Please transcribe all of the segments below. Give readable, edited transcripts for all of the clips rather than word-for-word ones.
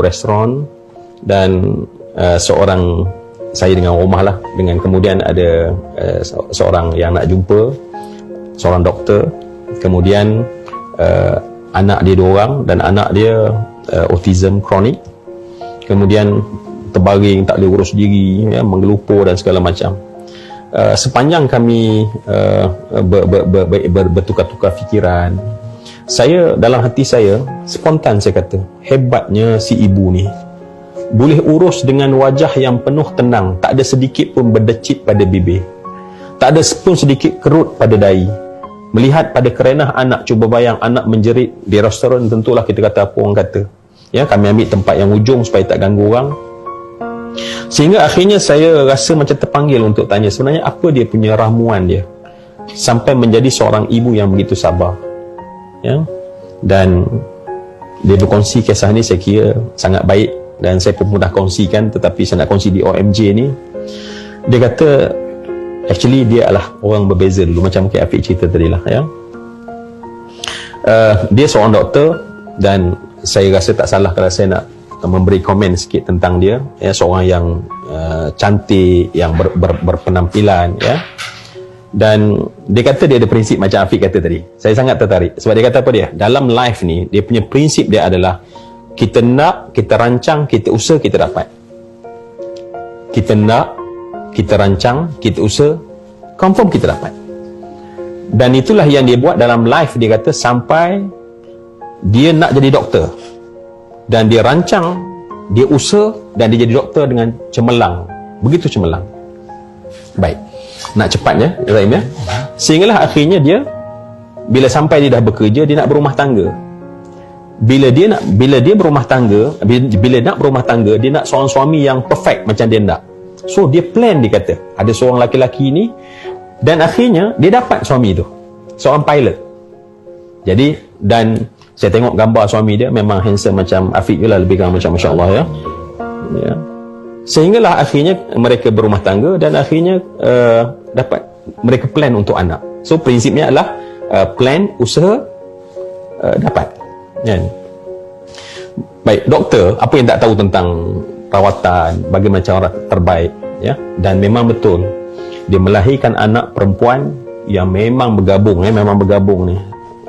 restoran, dan seorang saya dengan rumah lah, dengan kemudian ada seorang yang nak jumpa, seorang doktor, kemudian anak dia 2 orang, dan anak dia autism kronik, kemudian terbaring, tak boleh urus diri, ya, menggelupur dan segala macam. Sepanjang kami bertukar-tukar fikiran, saya dalam hati saya spontan saya kata, hebatnya si ibu ni boleh urus dengan wajah yang penuh tenang, tak ada sedikit pun berdecit pada bibir, tak ada pun sedikit kerut pada dahi. Melihat pada kerenah anak, cuba bayang anak menjerit di restoran, tentulah kita kata apa orang kata, ya, kami ambil tempat yang ujung supaya tak ganggu orang. Sehingga akhirnya saya rasa macam terpanggil untuk tanya sebenarnya apa dia punya ramuan dia sampai menjadi seorang ibu yang begitu sabar, ya. Dan dia berkongsi kisah ni, saya kira sangat baik dan saya pun mudah kongsikan, tetapi saya nak kongsi di OMJ ni. Dia kata actually dia adalah orang berbeza dulu, macam mungkin Afiq cerita tadi lah, ya. Dia seorang doktor, dan saya rasa tak salah kalau saya nak memberi komen sikit tentang dia, ya. Seorang yang cantik, yang berpenampilan, ya. Dan dia kata dia ada prinsip macam Afiq kata tadi. Saya sangat tertarik sebab dia kata apa dia? Dalam life ni, dia punya prinsip dia adalah kita nak, kita rancang, kita usaha, kita dapat. Kita nak, kita rancang, kita usaha, confirm kita dapat. Dan itulah yang dia buat dalam life. Dia kata sampai dia nak jadi doktor, dan dia rancang, dia usaha, dan dia jadi doktor dengan cemerlang. Begitu cemerlang. Baik, nak cepatnya, Rahim, ya. Sehinggalah akhirnya dia, bila sampai dia dah bekerja, dia nak berumah tangga. Bila dia berumah tangga, bila nak berumah tangga, dia nak seorang suami yang perfect macam dia nak. So dia plan, dia kata ada seorang laki-laki ni, dan akhirnya dia dapat suami tu, seorang pilot. Jadi, dan saya tengok gambar suami dia memang handsome macam Afiq je lah, lebih kurang macam Masya Allah, ya. Ya. Sehinggalah akhirnya mereka berumah tangga, dan akhirnya dapat, mereka plan untuk anak. So prinsipnya adalah plan, usaha, dapat, kan? Baik, doktor apa yang tak tahu tentang rawatan, bagaimana cara terbaik, ya. Dan memang betul dia melahirkan anak perempuan yang memang bergabung, ya, memang bergabung ni.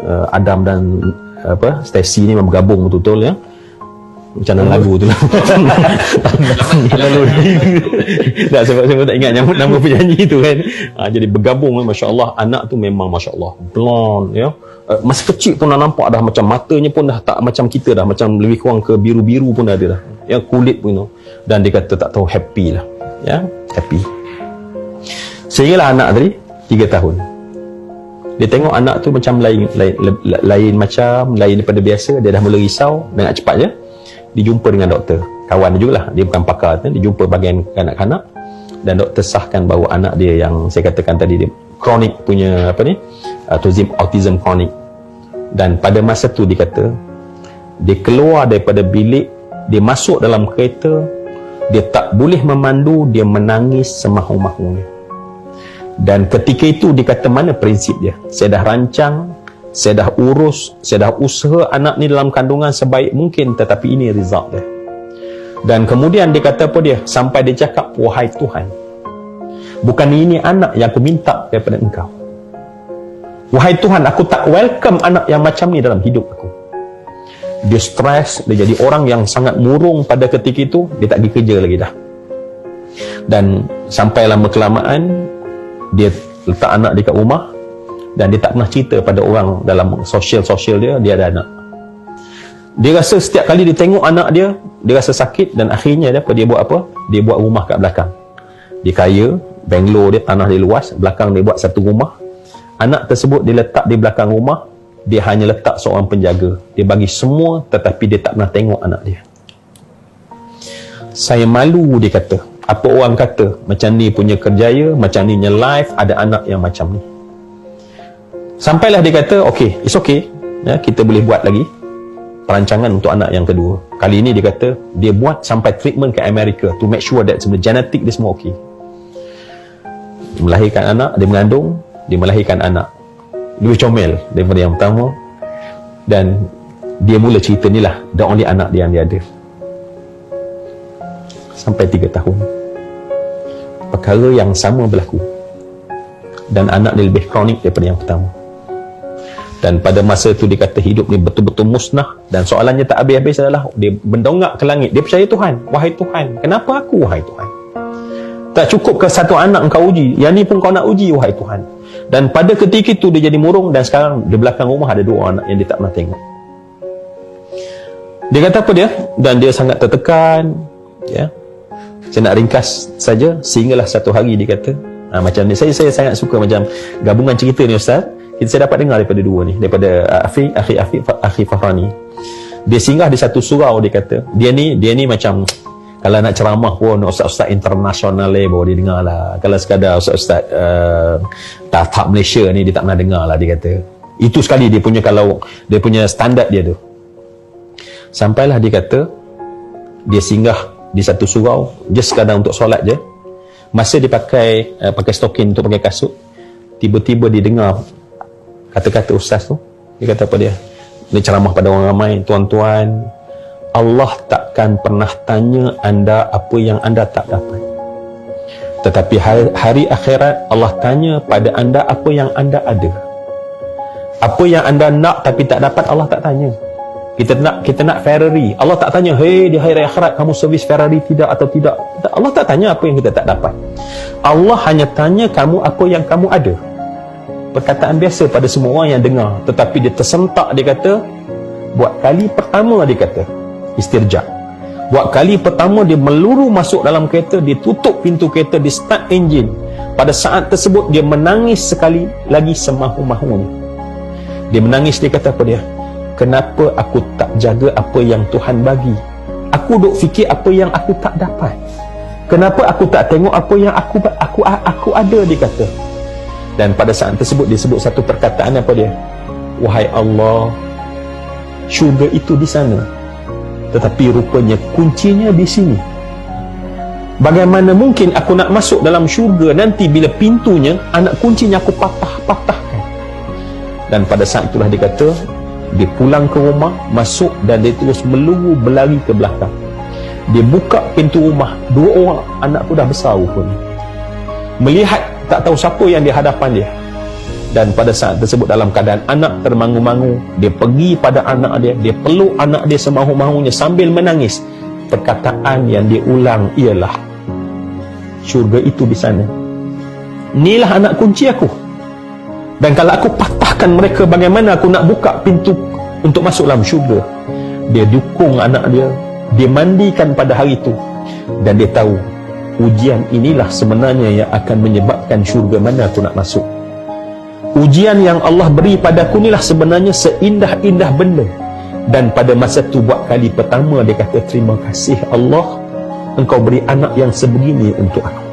Adam dan Stacy ni memang bergabung betul-betul, ya. Macam dalam lagu tu lah. Tak, sebab saya tak ingat nama penyanyi tu, kan. Jadi bergabung, Masya Allah. Anak tu memang Masya Allah blonde, ya. Masa kecil pun dah nampak dah macam matanya pun dah tak macam kita dah, macam lebih kurang ke biru-biru pun ada dah, yang kulit pun, you know. Dan dia kata tak tahu, happy lah, ya, happy. Sehinggalah anak tadi 3 tahun, dia tengok anak tu macam lain macam lain daripada biasa. Dia dah mula risau, dan nak cepat je dia jumpa dengan doktor, kawan dia jugalah, dia bukan pakar, dia jumpa bahagian kanak-kanak, dan doktor sahkan bahawa anak dia yang saya katakan tadi, dia kronik punya autism kronik. Dan pada masa tu dia kata, dia keluar daripada bilik, dia masuk dalam kereta, dia tak boleh memandu, dia menangis semahu-mahunya. Dan ketika itu dia kata, mana prinsip dia? Saya dah rancang, saya dah urus, saya dah usaha anak ni dalam kandungan sebaik mungkin, tetapi ini result dia. Dan kemudian dia kata apa dia? Sampai dia cakap, wahai Tuhan, bukan ini anak yang aku minta daripada Engkau. Wahai Tuhan, aku tak welcome anak yang macam ni dalam hidup aku. Dia stres, dia jadi orang yang sangat murung pada ketika itu. Dia tak pergi kerja lagi dah. Dan sampai lama kelamaan dia letak anak dekat rumah, dan dia tak pernah cerita pada orang dalam sosial dia ada anak. Dia rasa setiap kali dia tengok anak dia rasa sakit, dan akhirnya dia buat apa? Dia buat rumah kat belakang. Dia kaya, Bangalore dia, tanah dia luas, belakang dia buat satu rumah. Anak tersebut dia letak di belakang rumah. Dia hanya letak seorang penjaga. Dia bagi semua, tetapi dia tak pernah tengok anak dia. Saya malu, dia kata. Apa orang kata macam ni punya kerjaya, macam ni punya life, ada anak yang macam ni. Sampailah dia kata, okay, it's okay, ya, kita boleh buat lagi perancangan untuk anak yang kedua. Kali ini dia kata dia buat sampai treatment ke Amerika to make sure that sebenarnya genetik dia semua okey. Melahirkan anak, dia mengandung, dia melahirkan anak lebih comel daripada yang pertama. Dan dia mula cerita ni lah the only anak dia yang dia ada. sampai 3 tahun. Perkara yang sama berlaku. Dan anak dia lebih kronik daripada yang pertama. Dan pada masa itu dia kata hidup ni betul-betul musnah. Dan soalannya tak habis-habis adalah dia mendongak ke langit. Dia percaya Tuhan. Wahai Tuhan, kenapa aku wahai Tuhan? Tak cukup ke satu anak engkau uji, yang ni pun kau nak uji wahai Tuhan. Dan pada ketika itu dia jadi murung. Dan sekarang di belakang rumah ada 2 anak yang dia tak pernah tengok. Dia kata apa dia? Dan dia sangat tertekan, ya. Saya nak ringkas saja. Sehinggalah satu hari dia kata, macam ni, saya sangat suka macam gabungan cerita ni Ustaz. Saya dapat dengar daripada 2 ni, daripada Akhi Fahrani. Dia singgah di satu surau. Dia kata dia ni macam kalau nak ceramah pun ustaz-ustaz international baru dia dengar lah. Kalau sekadar ustaz-ustaz tahap Malaysia ni dia tak pernah dengar lah. Dia kata itu sekali dia punya, kalau dia punya standard dia tu. Sampailah dia kata dia singgah di satu surau just sekadar untuk solat je. Masa dia pakai stokin untuk pakai kasut, tiba-tiba dia dengar kata-kata ustaz tu. Dia kata apa dia? Dia ceramah pada orang ramai, tuan-tuan, Allah takkan pernah tanya anda apa yang anda tak dapat. Tetapi hari akhirat Allah tanya pada anda apa yang anda ada. Apa yang anda nak tapi tak dapat, Allah tak tanya. Kita nak Ferrari, Allah tak tanya, hey di hari akhirat kamu servis Ferrari tidak atau tidak. Allah tak tanya apa yang kita tak dapat. Allah hanya tanya kamu apa yang kamu ada. Perkataan biasa pada semua orang yang dengar, tetapi dia tersentak. Dia kata buat kali pertama, dia kata istirja, buat kali pertama dia meluru masuk dalam kereta, dia tutup pintu kereta, dia start enjin. Pada saat tersebut dia menangis sekali lagi semahu-mahunya. Dia menangis. Dia kata apa dia? Kenapa aku tak jaga apa yang Tuhan bagi? Aku duk fikir apa yang aku tak dapat. Kenapa aku tak tengok apa yang aku ada? Dia kata. Dan pada saat tersebut dia sebut satu perkataan apa dia? Wahai Allah, syurga itu di sana, tetapi rupanya kuncinya di sini. Bagaimana mungkin aku nak masuk dalam syurga nanti bila pintunya, anak kuncinya aku patahkan. Dan pada saat itulah dia kata dia pulang ke rumah, masuk dan dia terus meluru berlari ke belakang. Dia buka pintu rumah, 2 orang anak tu dah besar rupanya. Melihat tak tahu siapa yang di hadapan dia. Dan pada saat tersebut dalam keadaan anak termangu-mangu, dia pergi pada anak dia, dia peluk anak dia semahu-mahunya sambil menangis. Perkataan yang dia ulang ialah, syurga itu di sana. Inilah anak kunci aku. Dan kalau aku patahkan mereka, bagaimana aku nak buka pintu untuk masuk dalam syurga? Dia dukung anak dia, dia mandikan pada hari itu. Dan dia tahu ujian inilah sebenarnya yang akan menyebabkan syurga mana aku nak masuk. Ujian yang Allah beri padaku inilah sebenarnya seindah-indah benda. Dan pada masa itu buat kali pertama dia kata, terima kasih Allah, engkau beri anak yang sebegini untuk aku.